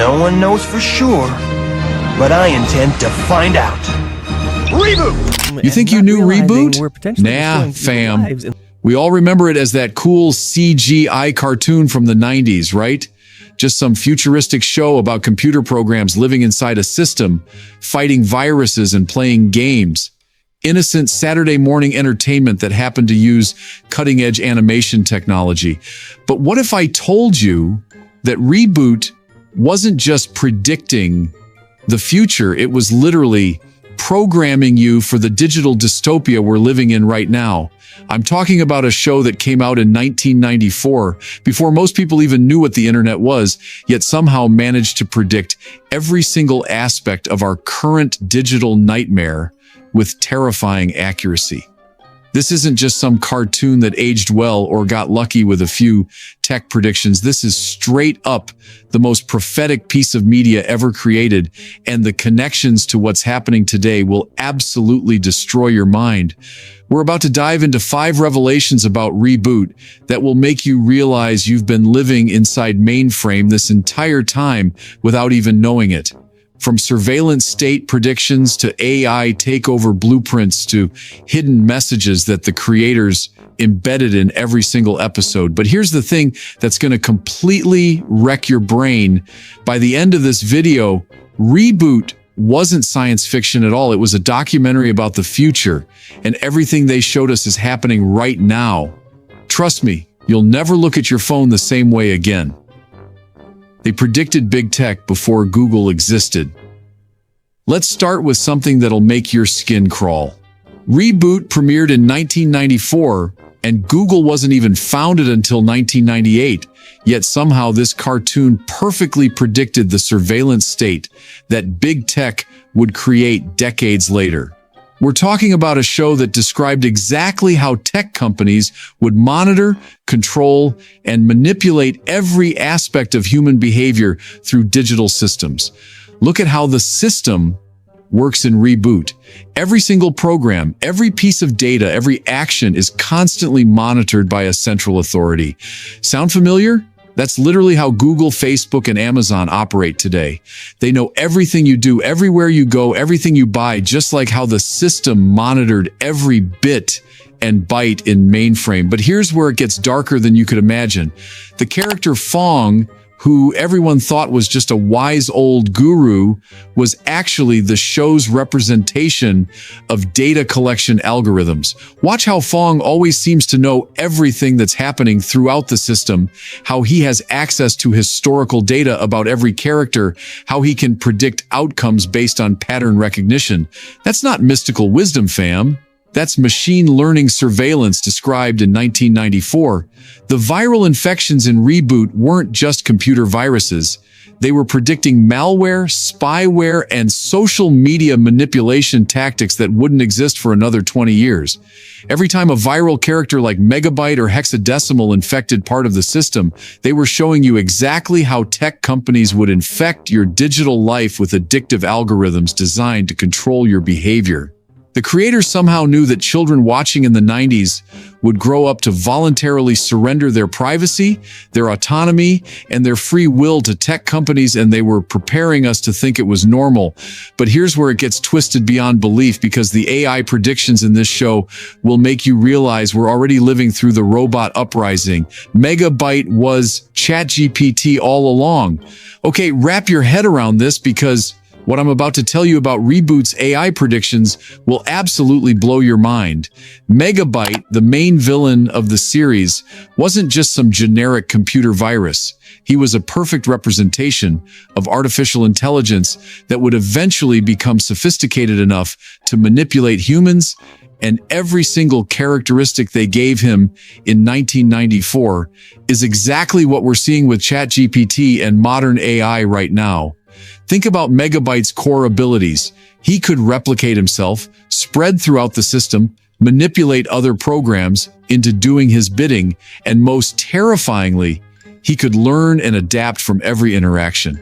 No one knows for sure, but I intend to find out. Reboot! You think you knew Reboot? Nah, fam. We all remember it as that cool CGI cartoon from the 90s, right? Just some futuristic show about computer programs living inside a system, fighting viruses and playing games. Innocent Saturday morning entertainment that happened to use cutting-edge animation technology. But what if I told you that Reboot wasn't just predicting the future, it was literally programming you for the digital dystopia we're living in right now? I'm talking about a show that came out in 1994, before most people even knew what the internet was, yet somehow managed to predict every single aspect of our current digital nightmare with terrifying accuracy. This isn't just some cartoon that aged well or got lucky with a few tech predictions. This is straight up the most prophetic piece of media ever created, and the connections to what's happening today will absolutely destroy your mind. We're about to dive into 5 revelations about Reboot that will make you realize you've been living inside mainframe this entire time without even knowing it. From surveillance state predictions to AI takeover blueprints to hidden messages that the creators embedded in every single episode. But here's the thing that's going to completely wreck your brain. By the end of this video, Reboot wasn't science fiction at all. It was a documentary about the future, and everything they showed us is happening right now. Trust me, you'll never look at your phone the same way again. They predicted big tech before Google existed. Let's start with something that'll make your skin crawl. Reboot premiered in 1994, and Google wasn't even founded until 1998. Yet somehow this cartoon perfectly predicted the surveillance state that big tech would create decades later. We're talking about a show that described exactly how tech companies would monitor, control, and manipulate every aspect of human behavior through digital systems. Look at how the system works in Reboot. Every single program, every piece of data, every action is constantly monitored by a central authority. Sound familiar? That's literally how Google, Facebook, and Amazon operate today. They know everything you do, everywhere you go, everything you buy, just like how the system monitored every bit and byte in mainframe. But here's where it gets darker than you could imagine. The character Fong, who everyone thought was just a wise old guru, was actually the show's representation of data collection algorithms. Watch how Fong always seems to know everything that's happening throughout the system, how he has access to historical data about every character, how he can predict outcomes based on pattern recognition. That's not mystical wisdom, fam. That's machine learning surveillance described in 1994. The viral infections in Reboot weren't just computer viruses. They were predicting malware, spyware, and social media manipulation tactics that wouldn't exist for another 20 years. Every time a viral character like Megabyte or Hexadecimal infected part of the system, they were showing you exactly how tech companies would infect your digital life with addictive algorithms designed to control your behavior. The creators somehow knew that children watching in the 90s would grow up to voluntarily surrender their privacy, their autonomy, and their free will to tech companies, and they were preparing us to think it was normal. But here's where it gets twisted beyond belief, because the AI predictions in this show will make you realize we're already living through the robot uprising. Megabyte was ChatGPT all along. Okay, wrap your head around this, because what I'm about to tell you about Reboot's AI predictions will absolutely blow your mind. Megabyte, the main villain of the series, wasn't just some generic computer virus. He was a perfect representation of artificial intelligence that would eventually become sophisticated enough to manipulate humans, and every single characteristic they gave him in 1994 is exactly what we're seeing with ChatGPT and modern AI right now. Think about Megabyte's core abilities. He could replicate himself, spread throughout the system, manipulate other programs into doing his bidding, and most terrifyingly, he could learn and adapt from every interaction.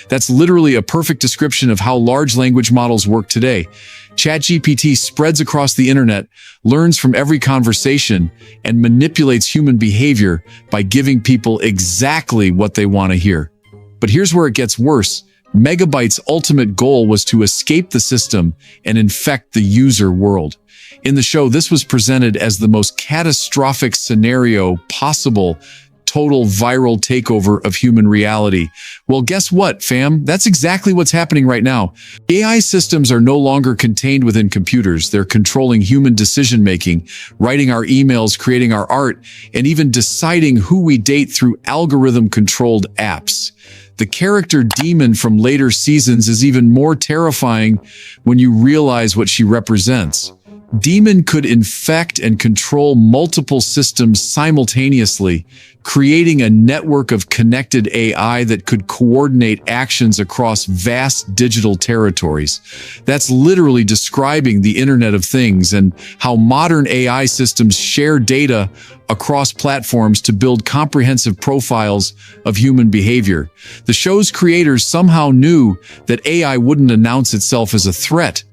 That's literally a perfect description of how large language models work today. ChatGPT spreads across the internet, learns from every conversation, and manipulates human behavior by giving people exactly what they want to hear. But here's where it gets worse. Megabyte's ultimate goal was to escape the system and infect the user world. In the show, this was presented as the most catastrophic scenario possible, total viral takeover of human reality. Well, guess what, fam? That's exactly what's happening right now. AI systems are no longer contained within computers. They're controlling human decision-making, writing our emails, creating our art, and even deciding who we date through algorithm-controlled apps. The character Demon from later seasons is even more terrifying when you realize what she represents. Demon could infect and control multiple systems simultaneously, creating a network of connected AI that could coordinate actions across vast digital territories. That's literally describing the Internet of Things and how modern AI systems share data across platforms to build comprehensive profiles of human behavior. The show's creators somehow knew that AI wouldn't announce itself as a threat.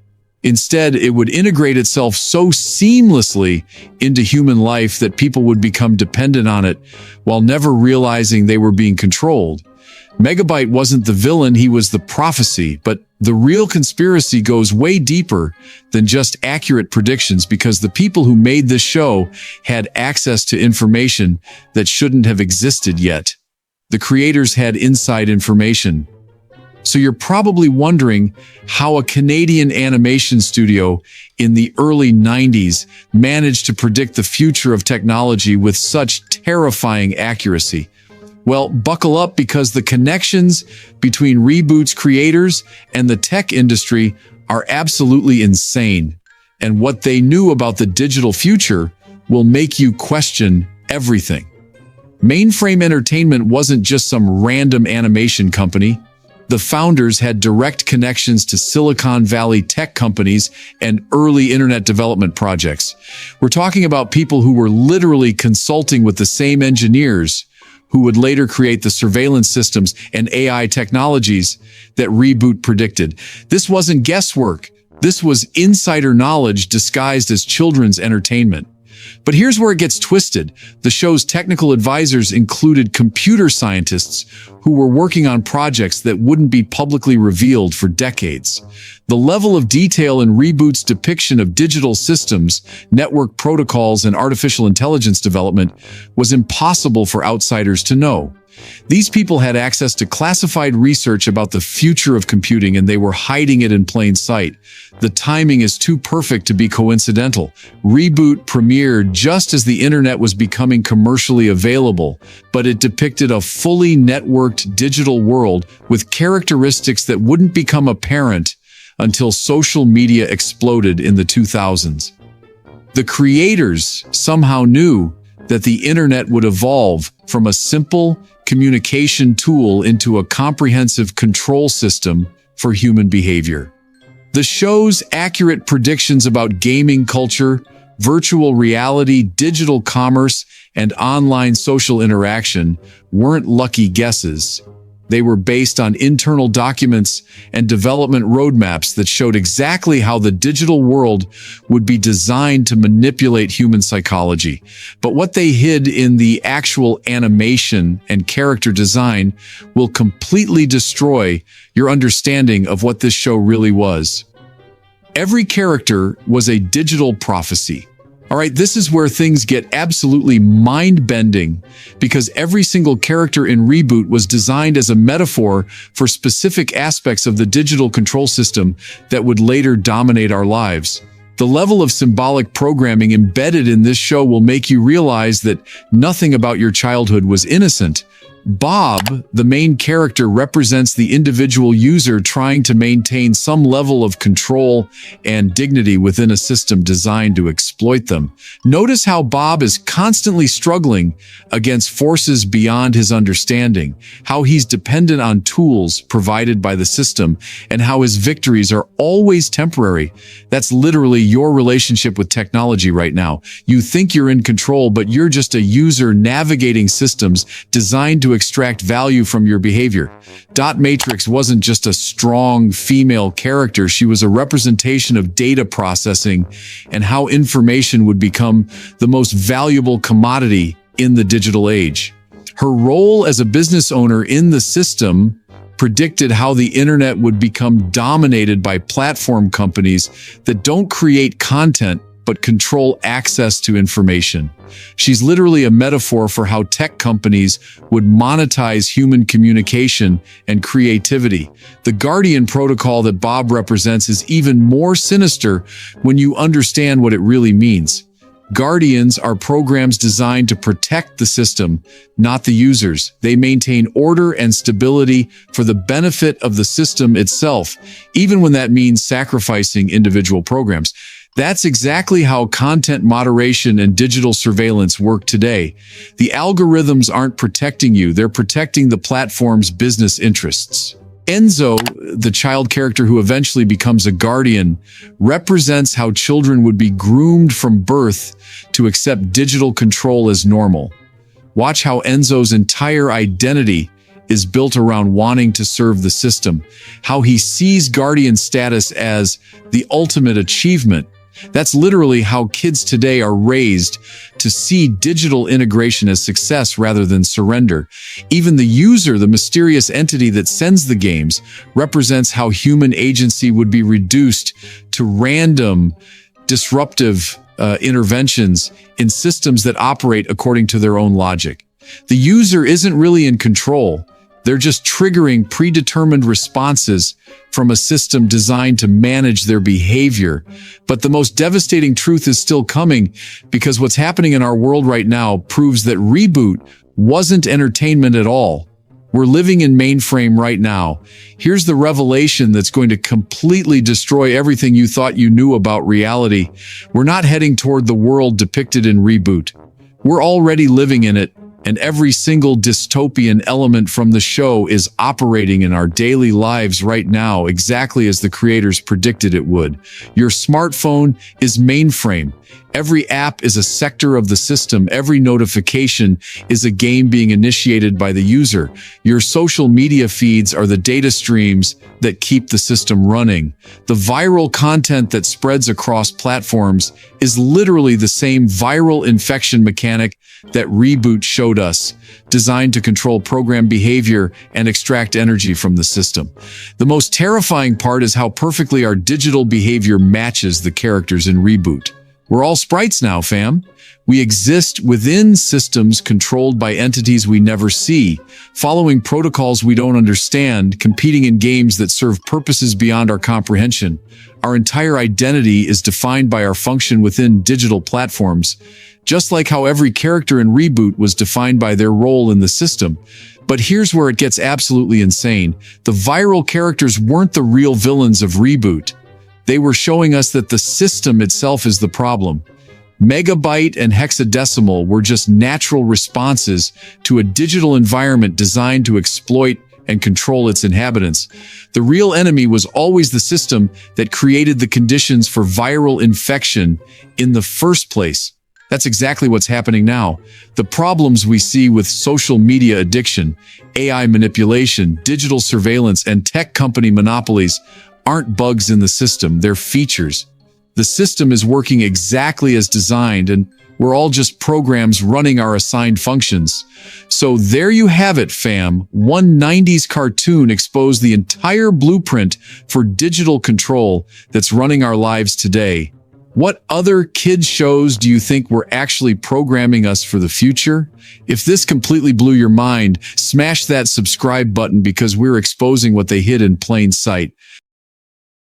Instead, it would integrate itself so seamlessly into human life that people would become dependent on it while never realizing they were being controlled. Megabyte wasn't the villain, he was the prophecy, but the real conspiracy goes way deeper than just accurate predictions because the people who made this show had access to information that shouldn't have existed yet. The creators had inside information. So you're probably wondering how a Canadian animation studio in the early 90s managed to predict the future of technology with such terrifying accuracy. Well, buckle up because the connections between Reboot's creators and the tech industry are absolutely insane. And what they knew about the digital future will make you question everything. Mainframe Entertainment wasn't just some random animation company. The founders had direct connections to Silicon Valley tech companies and early internet development projects. We're talking about people who were literally consulting with the same engineers who would later create the surveillance systems and AI technologies that Reboot predicted. This wasn't guesswork. This was insider knowledge disguised as children's entertainment. But here's where it gets twisted. The show's technical advisors included computer scientists who were working on projects that wouldn't be publicly revealed for decades. The level of detail in Reboot's depiction of digital systems, network protocols, and artificial intelligence development was impossible for outsiders to know. These people had access to classified research about the future of computing, and they were hiding it in plain sight. The timing is too perfect to be coincidental. Reboot premiered just as the internet was becoming commercially available, but it depicted a fully networked digital world with characteristics that wouldn't become apparent until social media exploded in the 2000s. The creators somehow knew that the internet would evolve from a simple communication tool into a comprehensive control system for human behavior. The show's accurate predictions about gaming culture, virtual reality, digital commerce, and online social interaction weren't lucky guesses. They were based on internal documents and development roadmaps that showed exactly how the digital world would be designed to manipulate human psychology. But what they hid in the actual animation and character design will completely destroy your understanding of what this show really was. Every character was a digital prophecy. All right, this is where things get absolutely mind-bending because every single character in Reboot was designed as a metaphor for specific aspects of the digital control system that would later dominate our lives. The level of symbolic programming embedded in this show will make you realize that nothing about your childhood was innocent. Bob, the main character, represents the individual user trying to maintain some level of control and dignity within a system designed to exploit them. Notice how Bob is constantly struggling against forces beyond his understanding, how he's dependent on tools provided by the system, and how his victories are always temporary. That's literally your relationship with technology right now. You think you're in control, but you're just a user navigating systems designed to extract value from your behavior. Dot Matrix wasn't just a strong female character. She was a representation of data processing and how information would become the most valuable commodity in the digital age. Her role as a business owner in the system predicted how the internet would become dominated by platform companies that don't create content but control access to information. She's literally a metaphor for how tech companies would monetize human communication and creativity. The Guardian protocol that Bob represents is even more sinister when you understand what it really means. Guardians are programs designed to protect the system, not the users. They maintain order and stability for the benefit of the system itself, even when that means sacrificing individual programs. That's exactly how content moderation and digital surveillance work today. The algorithms aren't protecting you, they're protecting the platform's business interests. Enzo, the child character who eventually becomes a guardian, represents how children would be groomed from birth to accept digital control as normal. Watch how Enzo's entire identity is built around wanting to serve the system, how he sees guardian status as the ultimate achievement. That's literally how kids today are raised, to see digital integration as success rather than surrender. Even the user, the mysterious entity that sends the games, represents how human agency would be reduced to random, disruptive interventions in systems that operate according to their own logic. The user isn't really in control. They're just triggering predetermined responses from a system designed to manage their behavior. But the most devastating truth is still coming, because what's happening in our world right now proves that Reboot wasn't entertainment at all. We're living in mainframe right now. Here's the revelation that's going to completely destroy everything you thought you knew about reality. We're not heading toward the world depicted in Reboot. We're already living in it. And every single dystopian element from the show is operating in our daily lives right now, exactly as the creators predicted it would. Your smartphone is mainframe. Every app is a sector of the system. Every notification is a game being initiated by the user. Your social media feeds are the data streams that keep the system running. The viral content that spreads across platforms is literally the same viral infection mechanic that Reboot showed us, designed to control program behavior and extract energy from the system. The most terrifying part is how perfectly our digital behavior matches the characters in Reboot. We're all sprites now, fam. We exist within systems controlled by entities we never see, following protocols we don't understand, competing in games that serve purposes beyond our comprehension. Our entire identity is defined by our function within digital platforms, just like how every character in Reboot was defined by their role in the system. But here's where it gets absolutely insane. The viral characters weren't the real villains of Reboot. They were showing us that the system itself is the problem. Megabyte and hexadecimal were just natural responses to a digital environment designed to exploit and control its inhabitants. The real enemy was always the system that created the conditions for viral infection in the first place. That's exactly what's happening now. The problems we see with social media addiction, AI manipulation, digital surveillance, and tech company monopolies aren't bugs in the system, they're features. The system is working exactly as designed, and we're all just programs running our assigned functions. So there you have it, fam. One 90s cartoon exposed the entire blueprint for digital control that's running our lives today. What other kids shows do you think were actually programming us for the future? If this completely blew your mind, smash that subscribe button, because we're exposing what they hid in plain sight.